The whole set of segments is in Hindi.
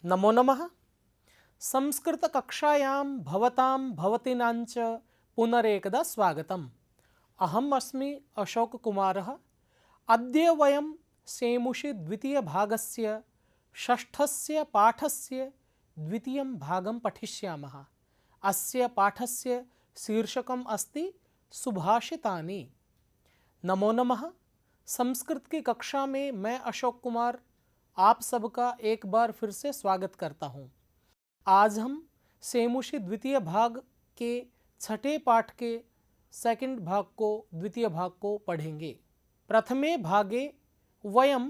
नमो नमः। संस्कृतकक्षायां भवतां भवतीनाञ्च पुनरेकदा स्वागतम्। अहम् अस्मि अशोककुमारः। अद्य वयं सेमुषि द्वितीयभागस्य षष्ठस्य पाठस्य द्वितीयं भागं पठिष्यामः। अस्य पाठस्य शीर्षकम् अस्ति सुभाषितानि। नमो नमः। संस्कृत की कक्षा में मैं अशोक कुमार आप सबका एक बार फिर से स्वागत करता हूँ। आज हम सेमुषि द्वितीय भाग के छठे पाठ के द्वितीय भाग को पढ़ेंगे। प्रथमे भागे वयं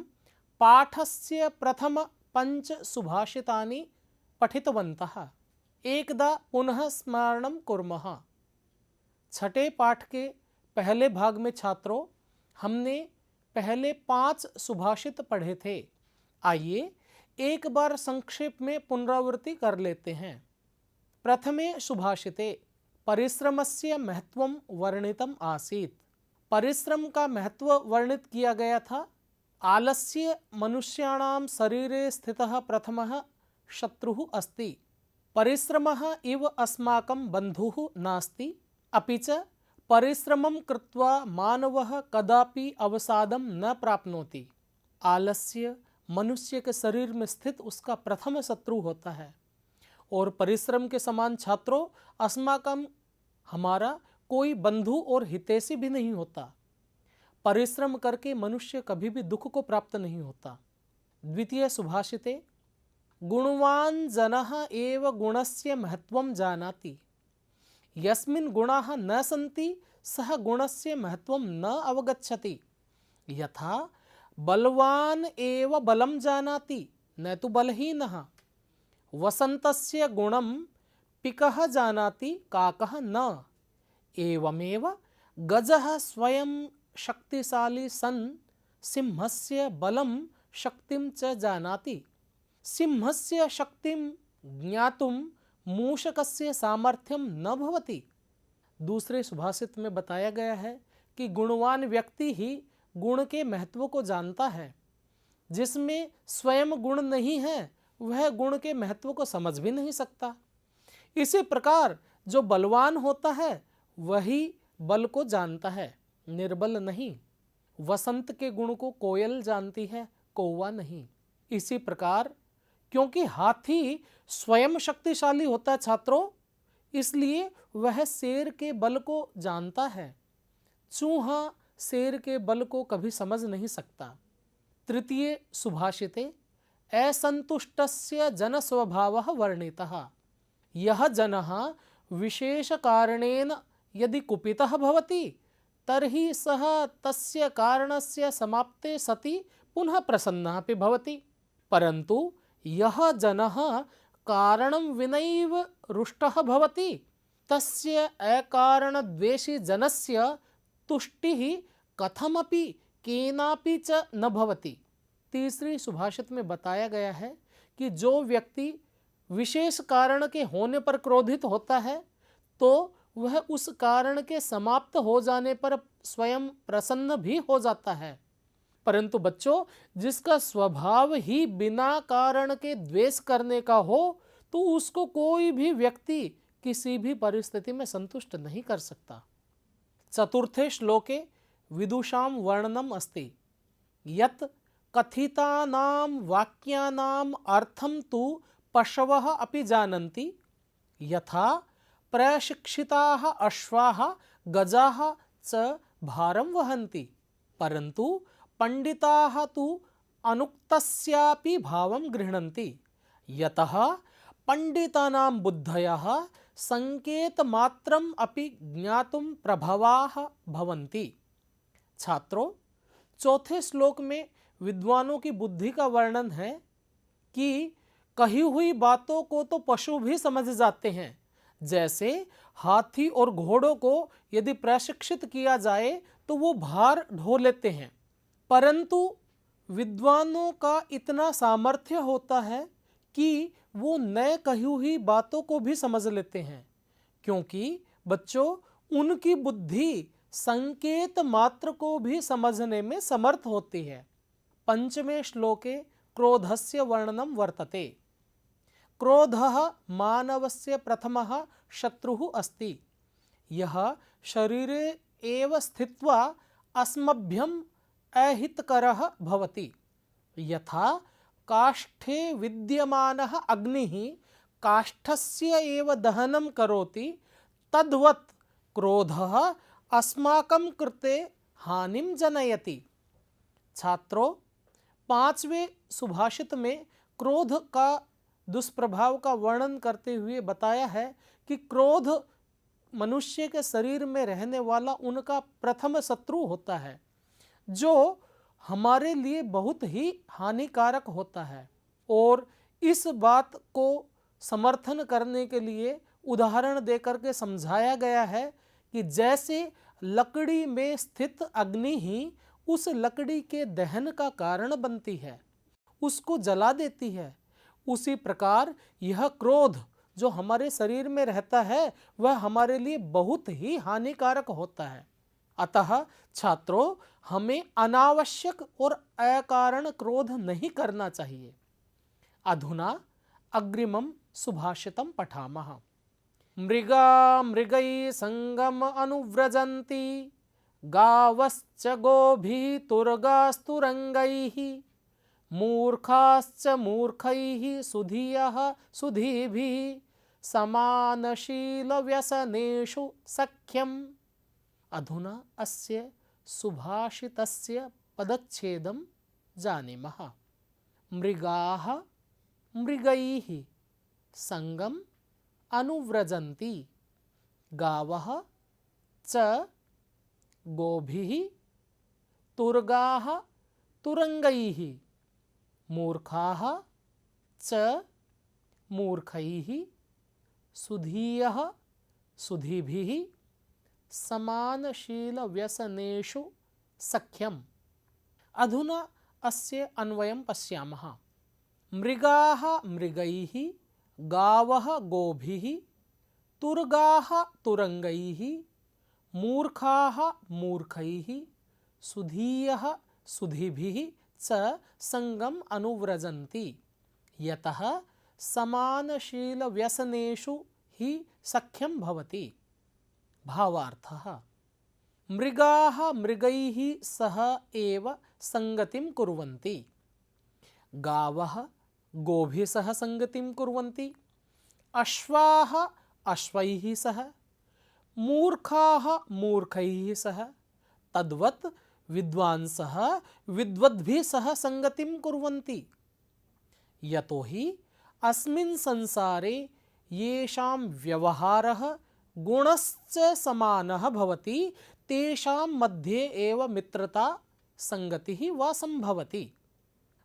पाठस्य प्रथम पंच सुभाषितानि पठितवन्तः। एकदा पुनः स्मरणं कुर्मः। छठे पाठ के पहले भाग में छात्रों हमने पहले 5 सुभाषित पढ़े थे। आइए एक बार संक्षेप में पुनरावृत्ति कर लेते हैं। प्रथमे सुभाषिते परिश्रमस्य महत्वं वर्णितम् आसीत्। परिश्रम का महत्व वर्णित किया गया था। आलस्य मनुष्याणां शरीरे स्थितः प्रथमः शत्रुः अस्ति। परिश्रमः इव अस्माकं बन्धुः नास्ति। अपि च परिश्रमं कृत्वा मानवः कदापि अवसादं न प्राप्नोति। आलस्य मनुष्य के शरीर में स्थित उसका प्रथम शत्रु होता है। और परिश्रम के समान छात्रों अस्माकं हमारा कोई बंधु और हितैषी भी नहीं होता। परिश्रम करके मनुष्य कभी भी दुख को प्राप्त नहीं होता। द्वितीय सुभाषिते गुणवान् जनः एव गुणस्य महत्वं जानाति। यस्मिन् गुणाः न सन्ति सः गुणस्य महत्वं न अवगच्छति। यथा बलवान् एव बलं जानाति न तु बलहीनः। वसन्तस्य गुणं पिकः जानाति काकः न। एवमेव गजः स्वयं शक्तिशाली सन् सिंहस्य बलं शक्तिं च जानाति। सिंहस्य शक्तिं ज्ञातुं मूषकस्य सामर्थ्यं न भवति। दूसरे सुभाषित में बताया गया है कि गुणवान व्यक्ति ही गुण के महत्व को जानता है। जिसमें स्वयं गुण नहीं है वह गुण के महत्व को समझ भी नहीं सकता। इसी प्रकार जो बलवान होता है वही बल को जानता है, निर्बल नहीं। वसंत के गुण को कोयल जानती है, कौवा नहीं। इसी प्रकार क्योंकि हाथी स्वयं शक्तिशाली होता है छात्रों, इसलिए वह शेर के बल को जानता है। चूहा शेर के बल को कभी समझ नहीं सकता। तृतीय सुभाषिते असंतुष्टस्य जनस्वभावः वर्णितः। यः जनः विशेष कारणेन यदि कुपितः भवति तर्हि सः तस्य कारणस्य समाप्ते सति पुनः प्रसन्नः अपि भवति। परन्तु यः जनः कारणं विनैव रुष्टः भवति तस्य अकारणद्वेषी जनस्य तुष्टिः कथमपि केनापि च न भवति। तीसरी सुभाषित में बताया गया है कि जो व्यक्ति विशेष कारण के होने पर क्रोधित होता है तो वह उस कारण के समाप्त हो जाने पर स्वयं प्रसन्न भी हो जाता है। परंतु बच्चों, जिसका स्वभाव ही बिना कारण के द्वेष करने का हो तो उसको कोई भी व्यक्ति किसी भी परिस्थिति में संतुष्ट नहीं कर सकता। चतुर्थे श्लोके विदुषां वर्णनम् अस्ति यत् कथितानां वाक्यानां अर्थं तु पशवः अपि जानन्ति। यथा प्रशिक्षिताः अश्वाः गजाः च भारं वहन्ति परन्तु पंडिताः तु अनुक्तस्यापि भावं गृह्णन्ति। यतः पंडितानां बुद्धयः संकेत मात्रम अपि ज्ञातुं प्रभवाः भवन्ति। छात्रों, चौथे श्लोक में विद्वानों की बुद्धि का वर्णन है कि कही हुई बातों को तो पशु भी समझ जाते हैं। जैसे हाथी और घोड़ों को यदि प्रशिक्षित किया जाए तो वो भार ढो लेते हैं। परंतु विद्वानों का इतना सामर्थ्य होता है कि वो नए कही हुई बातों को भी समझ लेते हैं, क्योंकि बच्चों उनकी बुद्धि संकेत मात्र को भी समझने में समर्थ होती है। पंचमे श्लोके क्रोधस्य वर्णनम वर्तते। क्रोधः मानवस्य प्रथमः शत्रुः अस्ति। यह शरीरे एव स्थित्वा अस्मभ्यम् अहितकरः भवति। यथा काष्ठे विद्यमानः अग्निः काष्ठस्य एव दहनं करोति, तद्वत् क्रोधः अस्माकं कृते हानिं जनयति। छात्रों, 5वें सुभाषित में क्रोध का दुष्प्रभाव का वर्णन करते हुए बताया है कि क्रोध मनुष्य के शरीर में रहने वाला उनका प्रथम शत्रु होता है, जो हमारे लिए बहुत ही हानिकारक होता है। और इस बात को समर्थन करने के लिए उदाहरण देकर के समझाया गया है कि जैसे लकड़ी में स्थित अग्नि ही उस लकड़ी के दहन का कारण बनती है, उसको जला देती है, उसी प्रकार यह क्रोध जो हमारे शरीर में रहता है वह हमारे लिए बहुत ही हानिकारक होता है। अतः छात्रों, हमें अनावश्यक और अकारण क्रोध नहीं करना चाहिए। अधुना अग्रिमं सुभाषितं पठामः। मृगा मृगैः संगम अनुव्रजन्ति, गावश्च गोभिः तुर्गास्तुरंगैः, मूर्खाश्च मूर्खैः सुधियः सुधीभिः, समानशीलव्यसनेषु सख्यम्। अधुना अस्य सुभाषितस्य पदच्छेदं जानीमः। मृगाः मृगैः संगम अनुव्रजन्ति, गावः च गोभिः तुर्गाः तुरंगैः, मूर्खाः च मूर्खैः सुधीयः सुधीभिः, समानशीलव्यसनेषु सख्यम्। अधुना अस्य अन्वयं पश्यामः। मृगाः मृगैः, गावः गोभिः, तुर्गाः तुरंगैः, मूर्खाः मूर्खैः, सुधीयः सुधीभिः च संगम अनुव्रजन्ति, यतः समानशीलव्यसनेषु हि सख्यं भवति। भावार्थः: मृगाः मृगैः सह एव संगतिं कुर्वन्ति, गावः गोभिः सह संगतिं कुर्वन्ति, अश्वाः अश्वैः सह, मूर्खाः मूर्खैः सह, तद्वत् विद्वांसः विद्वद्भिः सह संगतिं कुर्वन्ति। यतोहि अस्मिन् संसारे येषां व्यवहारः गुणश्च समानः भवति, तेषां मध्ये एव मित्रता संगतिः वा संभवति।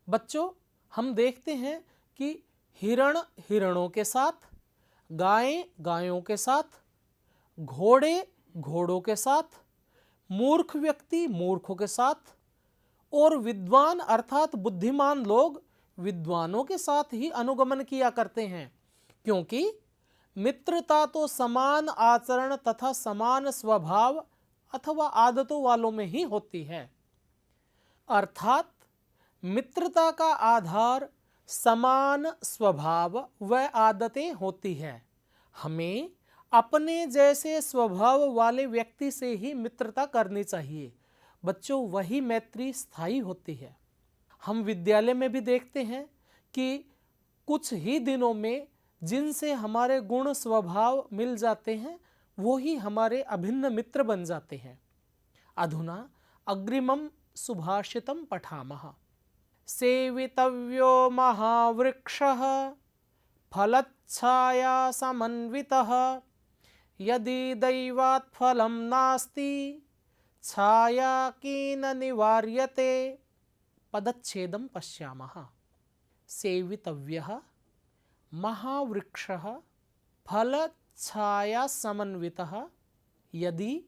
बच्चों, हम देखते हैं कि हिरण हिरणों के साथ, गायें गायों के साथ, घोड़े घोड़ों के साथ, मूर्ख व्यक्ति मूर्खों के साथ और विद्वान अर्थात बुद्धिमान लोग विद्वानों के साथ ही अनुगमन किया करते हैं, क्योंकि मित्रता तो समान आचरण तथा समान स्वभाव अथवा आदतों वालों में ही होती है। अर्थात मित्रता का आधार समान स्वभाव व आदतें होती है। हमें अपने जैसे स्वभाव वाले व्यक्ति से ही मित्रता करनी चाहिए। बच्चों, वही मैत्री स्थायी होती है। हम विद्यालय में भी देखते हैं कि कुछ ही दिनों में जिनसे हमारे गुण स्वभाव मिल जाते हैं वो ही हमारे अभिन्न मित्र बन जाते हैं। अधुना अग्रिमं सुभाषितं पठामः। सेवितव्यो महावृक्षः फलच्छाया समन्वितः, यदि दैवात् फलं नास्ति छाया केन निवार्यते। पदच्छेदं पश्यामः। सेवितव्यः महावृक्षः फलच्छाया समन्वितः, यदि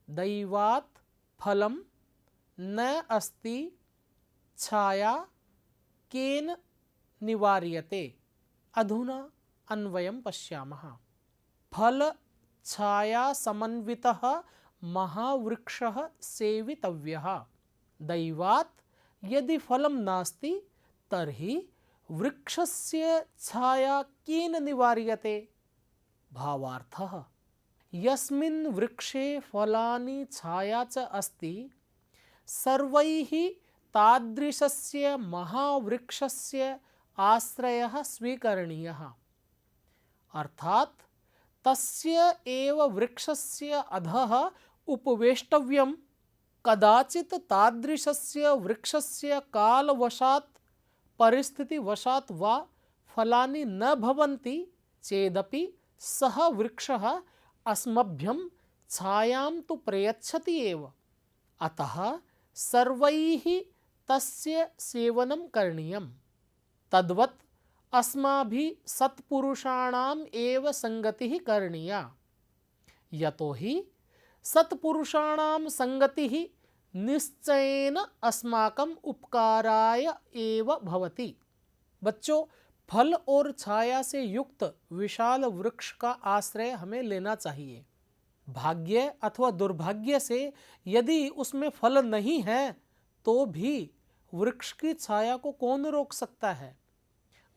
दैवात् फलं न अस्ति छाया केन निवार्यते। अधुना अन्वयं पश्यामः। फल छाया समन्वितः महावृक्षः सेवितव्यः, दैवात् यदि फलं नास्ति तर्हि वृक्षस्य छाया केन निवार्यते? भावार्थः यस्मिन् वृक्षे फलानि छाया च अस्ति सर्वैः तादृशस्य महावृक्षस्य आश्रयः स्वीकरणीयः। अर्थात तस्य एव वृक्षस्य अधः उपवेष्टव्यं। कदाचित् तादृशस्य वृक्षस्य कालवशात् परिस्थितिवशात् वा फलानि न भवन्ति चेदपि सः वृक्षः अस्मभ्यं छायां तु प्रयच्छति एव। अतः सर्वैः तस्य सेवनं करणीयम्। तद्वत् अस्माभिः सत्पुरुषाणाम् एव संगतिः करणीया। यतो हि सत्पुरुषाणां संगतिः निश्चयेन अस्माकं उपकाराय एव भवति। बच्चों, फल और छाया से युक्त विशाल वृक्ष का आश्रय हमें लेना चाहिए। भाग्य अथवा दुर्भाग्य से यदि उसमें फल नहीं है तो भी वृक्ष की छाया को कौन रोक सकता है।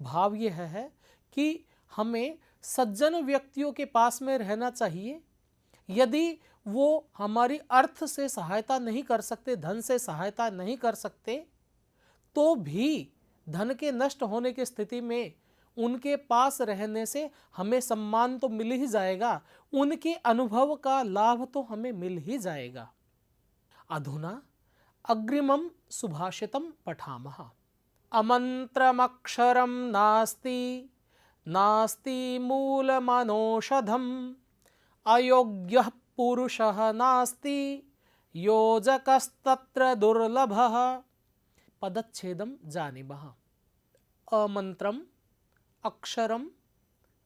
भाव यह है कि हमें सज्जन व्यक्तियों के पास में रहना चाहिए। यदि वो हमारी अर्थ से सहायता नहीं कर सकते, धन से सहायता नहीं कर सकते, तो भी धन के नष्ट होने की स्थिति में उनके पास रहने से हमें सम्मान तो मिल ही जाएगा, उनके अनुभव का लाभ तो हमें मिल ही जाएगा। अधुना अग्रिमं सुभाषितं पठामः। अमन्त्रमक्षरं नास्ति नास्ति मूलमनौषधम् अयोग्यः पुरुषः नास्ति योजकस्तत्र दुर्लभः। पदच्छेदं जानीमः। अमन्त्रम् अक्षरं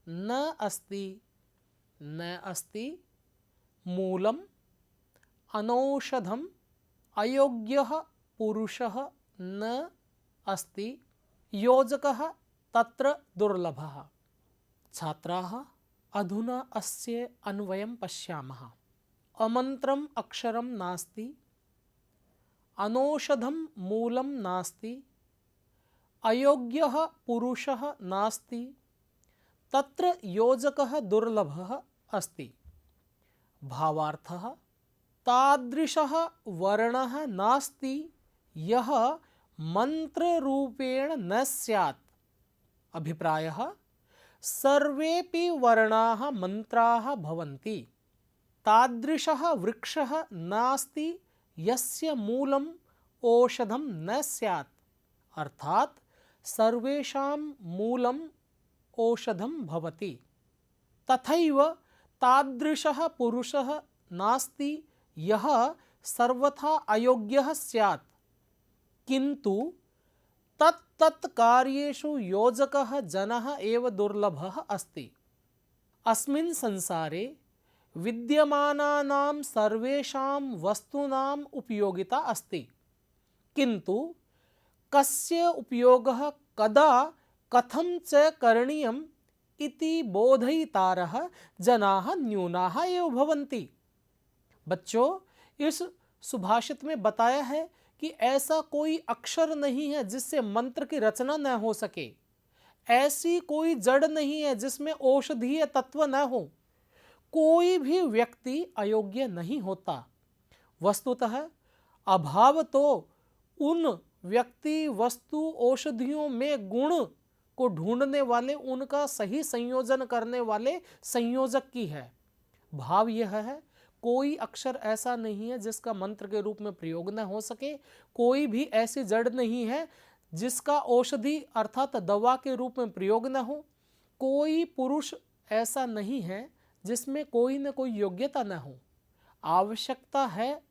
न अस्ति न अस्ति मूलम् अनौषधम् अयोग्यः पुरुषः न अस्ति योजकः तत्र दुर्लभः। छात्राः, अधुना अस्य अन्वयं पश्यामः। अमन्त्रम् अक्षरं नास्ति, अनौषधं मूलं नास्ति, अयोग्यः पुरुषः नास्ति, तत्र योजकः दुर्लभः अस्ति। भावार्थः तादृशः वर्णः नास्ति यः मंत्ररूपेण न स्यात्। अभिप्रायः सर्वेपि वर्णाः मंत्राः भवन्ति। तादृशः वृक्षः नास्ति यस्य मूलम् औषधं न स्यात्। अर्थात सर्वेषां मूलम् औषधं भवति। तथैव तादृशः पुरुषः नास्ति यः सर्वथा अयोग्यः स्यात्। किंतु तत् कार्येषु योजकः जनः एव दुर्लभः अस्ति। अस्मिन् संसारे विद्यमानानां सर्वेषां वस्तूनाम् उपयोगिता अस्ति, किंतु कस्य उपयोगः कदा कथं च करणीयम् इति बोधयितारः जनाः न्यूनाः एव भवन्ति। बच्चों, इस सुभाषित में बताया है कि ऐसा कोई अक्षर नहीं है जिससे मंत्र की रचना न हो सके। ऐसी कोई जड़ नहीं है जिसमें औषधीय तत्व न हो। कोई भी व्यक्ति अयोग्य नहीं होता। वस्तुतः अभाव तो उन व्यक्ति वस्तु औषधियों में गुण को ढूंढने वाले, उनका सही संयोजन करने वाले संयोजक की है। भाव यह है, कोई अक्षर ऐसा नहीं है जिसका मंत्र के रूप में प्रयोग न हो सके। कोई भी ऐसी जड़ नहीं है जिसका औषधि अर्थात दवा के रूप में प्रयोग न हो। कोई पुरुष ऐसा नहीं है जिसमें कोई न कोई योग्यता न हो। आवश्यकता है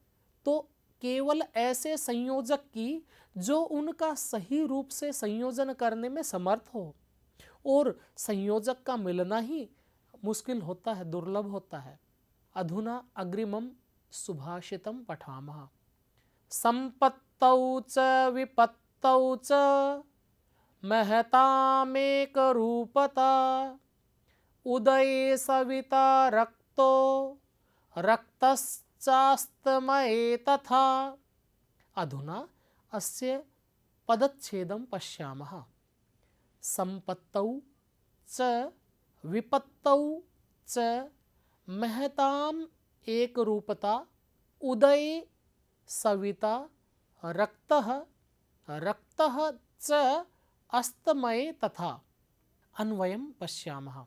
तो केवल ऐसे संयोजक की जो उनका सही रूप से संयोजन करने में समर्थ हो, और संयोजक का मिलना ही मुश्किल होता है, दुर्लभ होता है। अधुना अग्रिमं सुभाषितं पठामः। संपत्तौ च विपत्तौ च महतामेकरूपता उदये सविता रक्तो रक्तश्चास्तमये तथा। अधुना अस्य पदच्छेदं पश्यामः। संपत्तौ च विपत्तौ च महताम एक रूपता उदये सविता रक्तः रक्तः च अस्तमये तथा। अन्वयं पश्यामः।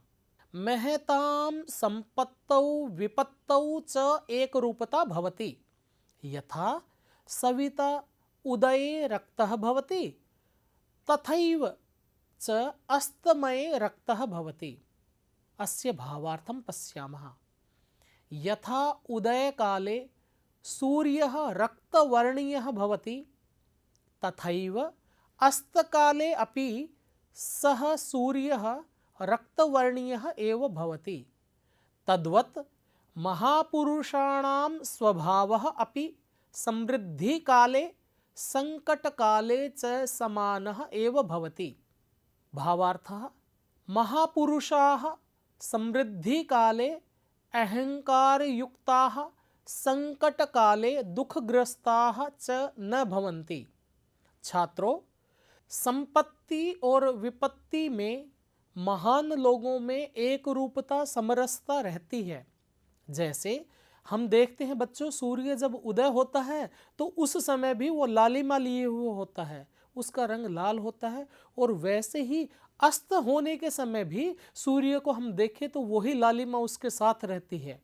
महतां संपत्तौ विपत्तौ च एक रूपता भवति। यथा सविता उदये रक्तः भवति तथैव च अस्तमये रक्तः भवति। अस्य भावार्थं पश्यामः। यथा उदयकाले सूर्यः रक्तवर्णीयः भवति तथैव अस्तकाले अपि सः सूर्यः रक्तवर्णीयः एव भवति। तद्वत् महापुरुषाणां स्वभावः अपि समृद्धिकाले संकटकाले च समानः एव भवति। भावार्थः महापुरुषाः समृद्धिकाले अहंकारयुक्ताः संकटकाले दुखग्रस्ताः च न भवन्ति। छात्रों, संपत्ति और विपत्ति में महान लोगों में एक रूपता समरसता रहती है। जैसे हम देखते हैं बच्चों, सूर्य जब उदय होता है तो उस समय भी वो लालिमा लिए हुए होता है, उसका रंग लाल होता है। और वैसे ही अस्त होने के समय भी सूर्य को हम देखें तो वही लालिमा उसके साथ रहती है।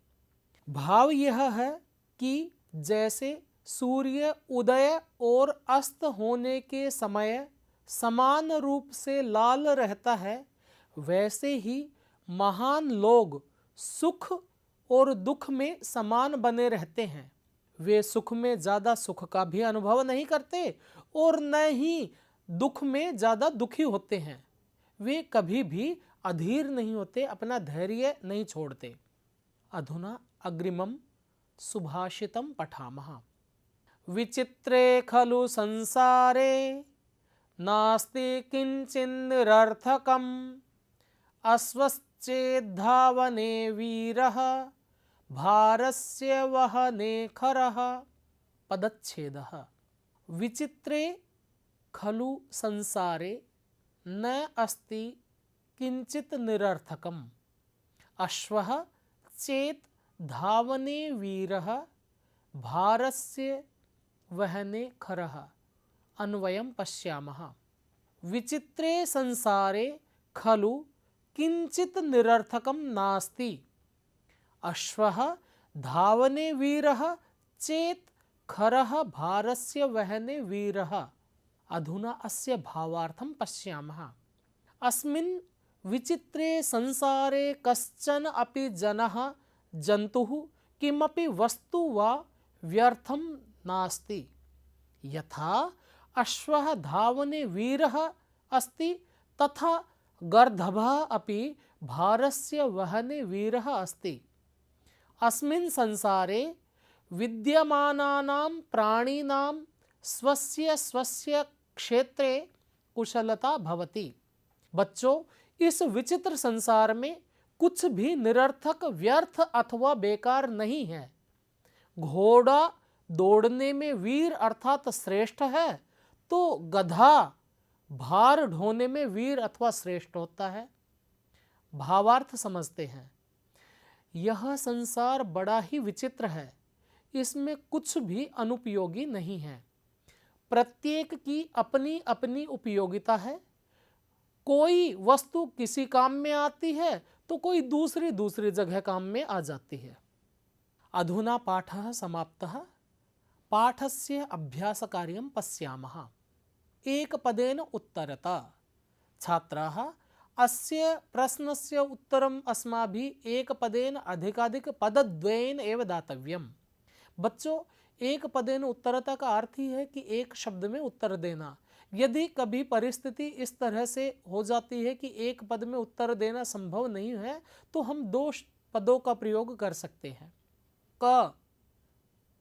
भाव यह है कि जैसे सूर्य उदय और अस्त होने के समय समान रूप से लाल रहता है, वैसे ही महान लोग सुख और दुख में समान बने रहते हैं। वे सुख में ज़्यादा सुख का भी अनुभव नहीं करते और न ही दुख में ज़्यादा दुखी होते हैं। वे कभी भी अधीर नहीं होते, अपना धैर्य नहीं छोड़ते। अधुना अग्रिमं सुभाषितं पठामः। विचित्रे खलु संसारे नास्ति किंचिन्निरर्थकम् अस्वश्चेद्धावने वीरः भारस्य वहने खरः। पदच्छेदः। विचित्रे खलु संसारे न अस्ति किंचित निरर्थकम् अश्वः चेत् धावने वीरः भारस्य वहने खरः। अन्वयं पश्यामः। विचित्रे संसारे खलु किंचित निरर्थकं नास्ति अश्वः धावने वीरः चेत् खरः भारस्य वहने वीरः। अधुना अस्य भावार्थं पश्यामः। अस्मिन् विचित्रे संसारे कश्चन अपि जनः जन्तुः किमपि वस्तु वा व्यर्थं नास्ति। यथा अश्वः धावने वीरः अस्ति तथा गर्दभः अपि भारस्य वहने वीरः अस्ति। अस्मिन् संसारे विद्यमानानां प्राणिनां स्वस्य स्वस्य क्षेत्रे कुशलता भवति। बच्चों, इस विचित्र संसार में कुछ भी निरर्थक, व्यर्थ अथवा बेकार नहीं है। घोड़ा दौड़ने में वीर अर्थात श्रेष्ठ है, तो गधा भार ढोने में वीर अथवा श्रेष्ठ होता है। भावार्थ समझते हैं। यह संसार बड़ा ही विचित्र है, इसमें कुछ भी अनुपयोगी नहीं है। प्रत्येक की अपनी अपनी उपयोगिता है। कोई वस्तु किसी काम में आती है तो कोई दूसरी जगह काम में आ जाती है। अधुना पाठः समाप्तः। पाठस्य अभ्यासकार्यं पश्यामः। एकपदेन उत्तरता। छात्राः, अस्य प्रश्नस्य उत्तरम् अस्माभिः एकपदेन अधिकाधिकपदद्वयेन एव दातव्यम्। बच्चों, एक पदेन उत्तरता का अर्थ ही है कि एक शब्द में उत्तर देना। यदि कभी परिस्थिति इस तरह से हो जाती है कि एक पद में उत्तर देना संभव नहीं है तो हम दो पदों का प्रयोग कर सकते हैं। क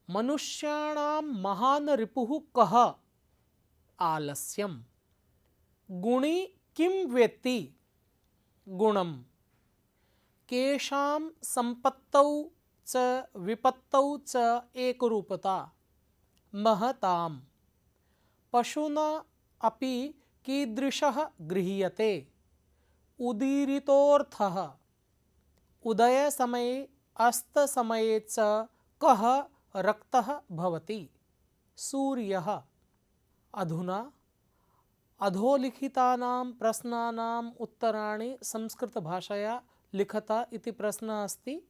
मनुष्याणां महान रिपुः कः आलस्यम्। गुणी किं वेत्ति गुणम्। केषां संपत्तौ च विपत्तौ च एकरूपता। महतां पशुना अपि कीदृशः गृह्यते? उदीरितोऽर्थः उदयसमये अस्तसमये च कः रक्तः भवति? सूर्यः। अधुना अधोलिखितानां प्रश्नानाम् उत्तराणि संस्कृतभाषया लिखत इति प्रश्नः अस्ति।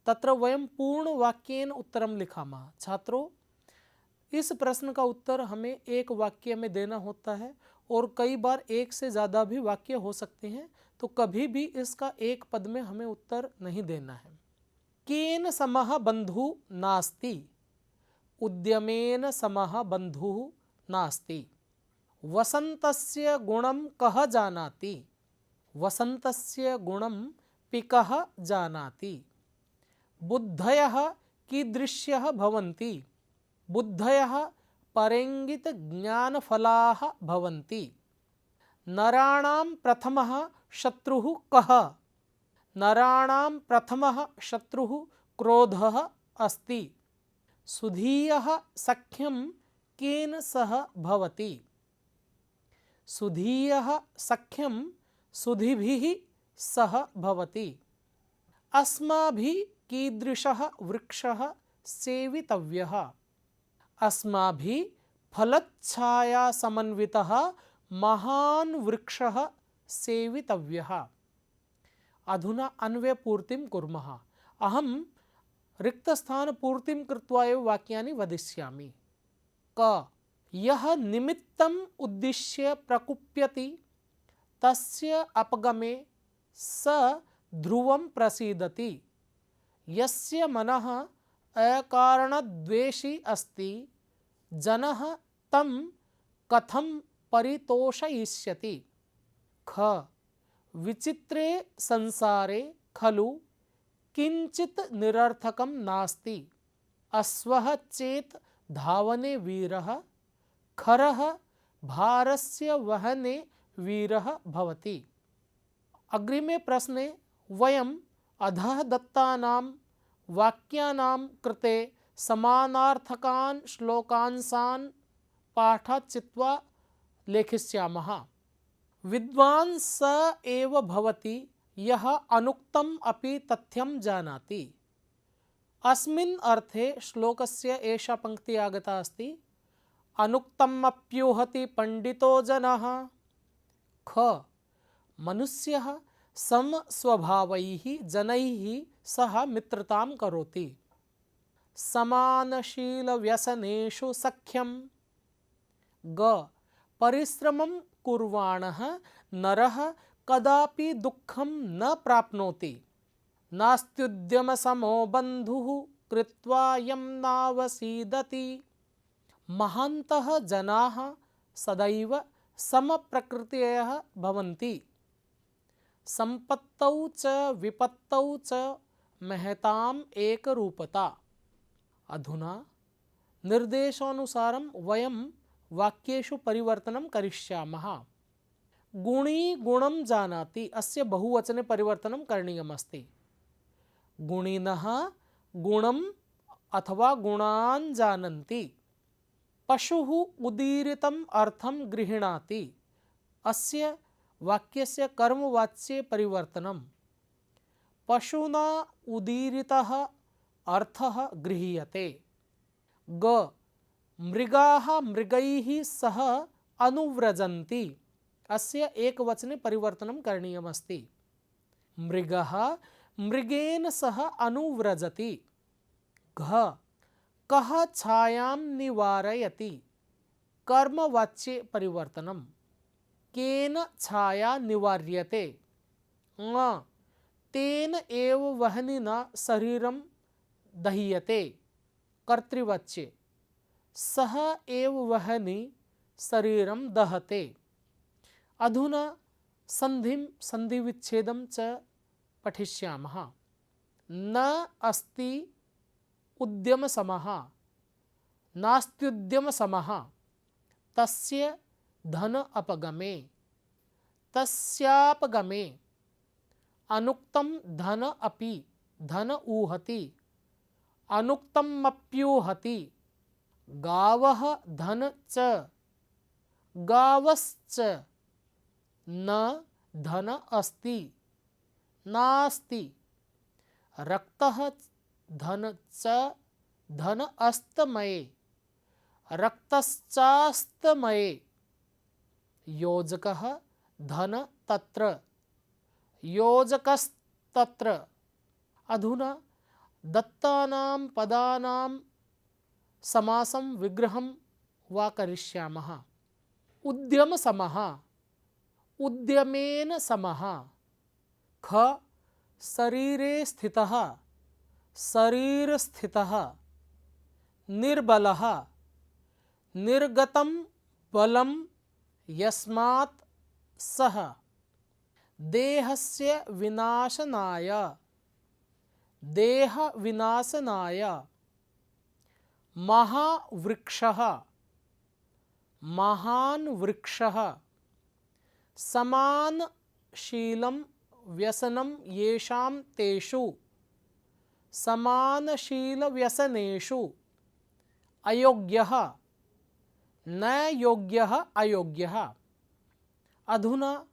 तत्र वयं पूर्णवाक्येन उत्तरं लिखामः। छात्रों, इस प्रश्न का उत्तर हमें एक वाक्य में देना होता है और कई बार एक से ज़्यादा भी वाक्य हो सकते हैं, तो कभी भी इसका एक पद में हमें उत्तर नहीं देना है। केन समः बन्धुः नास्ति? उद्यमेन समः बन्धुः नास्ति। वसन्तस्य गुणं कः जानाति? वसन्तस्य गुणं पिकः जानाति। बुद्धयः कीदृश्यः भवन्ति? बुद्धयः परेङ्गितज्ञानफलाः भवन्ति। नराणां प्रथमः शत्रुः कः? नराणां प्रथमः शत्रुः क्रोधः अस्ति। सुधीयः सख्यं केन सह भवति? सुधीयः सख्यं सुधिभिः सह भवति। अस्माभिः कीदृशः वृक्षः सेवितव्यः? अस्माभिः फलच्छायासमन्वितः महान् वृक्षः सेवितव्यः। अधुना अन्वयपूर्तिं कुर्मः। अहं रिक्तस्थानपूर्तिं कृत्वा एव वाक्यानि वदिष्यामि। क यः निमित्तम् उद्दिश्य प्रकुप्यति तस्य अपगमे स ध्रुवं प्रसीदति। यस्य मनः अकारणद्वेषी अस्ति जनः तं कथं परितोषयिष्यति? ख विचित्रे संसारे खलु किंचित् निरर्थकं नास्ति। अश्वः चेत् धावने वीरः, खरः भारस्य वहने वीरः भवति। अग्रिमे प्रश्ने वयम् अधः दत्तानां वाक्यानां कृते समानार्थकान् श्लोकांशान् पाठात् चित्वा लेखिष्यामः। विद्वान् स एव भवति यः अनुक्तम् अपि तथ्यं जानाति। अस्मिन् अर्थे श्लोकस्य एषा पंक्ति आगता अस्ति। अनुक्तमप्युहति पंडितो जनः। ख मनुष्यः समस्वभावैः जनैः सह मित्रतां करोति। समानशीलव्यसनेषु सख्यम्। ग परिश्रमं कुर्वाणः नरः कदापि दुःखं न प्राप्नोति। नास्त्युद्यमसमो बन्धुः कृत्वा यं नावसीदति। महान्तः जनाः सदैव समप्रकृतयः भवन्ति। सम्पत्तौ च विपत्तौ च महताम् एकरूपता। अधुना निर्देशानुसारं वयं वाक्येषु परिवर्तनं करिष्यामः। गुणी गुणं जानाति अस्य बहुवचने परिवर्तनं करणीयमस्ति। गुणिनः गुणम् अथवा गुणान् जानन्ति। पशुः उदीरितम् अर्थं गृह्णाति अस्य वाक्यस्य कर्मवाच्ये परिवर्तनम्। पशुना उदीरितः अर्थः गृह्यते। ग मृगाः मृगैः सह अनुव्रजन्ति अस्य एकवचने परिवर्तनं करणीयमस्ति। मृगः मृगेन सह अनुव्रजति। घ कः छायां निवारयति कर्मवाच्ये परिवर्तनम्। केन छाया निवार्यते? ङ तेन एव वह्निना शरीरं दह्यते कर्तृवाच्ये। सः एव वह्नि शरीरं दहते। अधुना संधिं संधिविच्छेदं च पठिष्यामः। न अस्ति उद्यमसमः नास्त्युद्यमसमः तस्य धन अपगमे तस्यापगमे अनुक्तं धन अपि धन ऊहति अनुक्तमप्यूहति। गावः धन च गावश्च न धन अस्ति नास्ति रक्तः धन च धन अस्तमये रक्तश्चास्तमये योजकः धन तत्र योजकस्तत्र। अधुना दत्तानां पदानां समासं विग्रहं वा करिष्यामः। उद्यमसमः उद्यमेन समः। ख शरीरे स्थितः शरीरस्थितः। निर्बलः निर्गतं बलं यस्मात् सः। देहस्य विनाशनाय देहविनाशनाय। महावृक्षः महान् वृक्षः। समानशीलं व्यसनं येषां तेषु समानशीलव्यसनेषु। अयोग्यः न योग्यः अयोग्यः। अधुना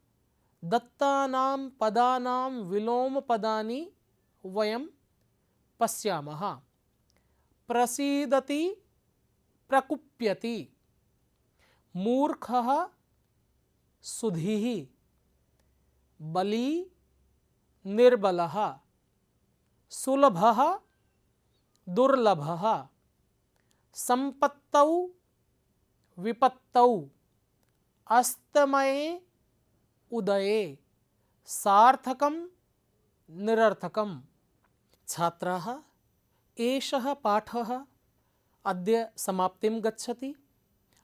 दत्तानां पदानां विलोमपदानि वयं पश्यामः। प्रसीदति प्रकुप्यति। मूर्खः सुधीः। बली निर्बलः। सुलभः दुर्लभः। संपत्तौ विपत्तौ। अस्तमये उदये। सार्थकं निरर्थकम्। छात्राः, एषः पाठः अद्य समाप्तिं गच्छति।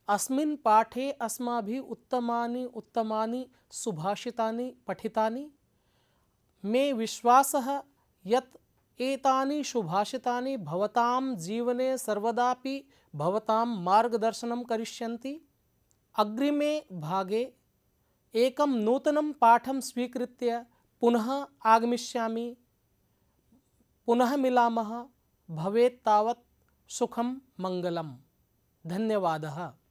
अस्मिन् पाठे अस्माभिः उत्तमानि सुभाषितानि पठितानि। मे विश्वासः यत् एतानि सुभाषितानि भवतां जीवने सर्वदापि भवतां मार्गदर्शनं करिष्यन्ति। अग्रिमे भागे एकं नूतनं पाठं स्वीकृत्य पुनः आगमिष्यामि। पुनः मिलामः। भवेत् तावत् सुखं मङ्गलम्। धन्यवादः।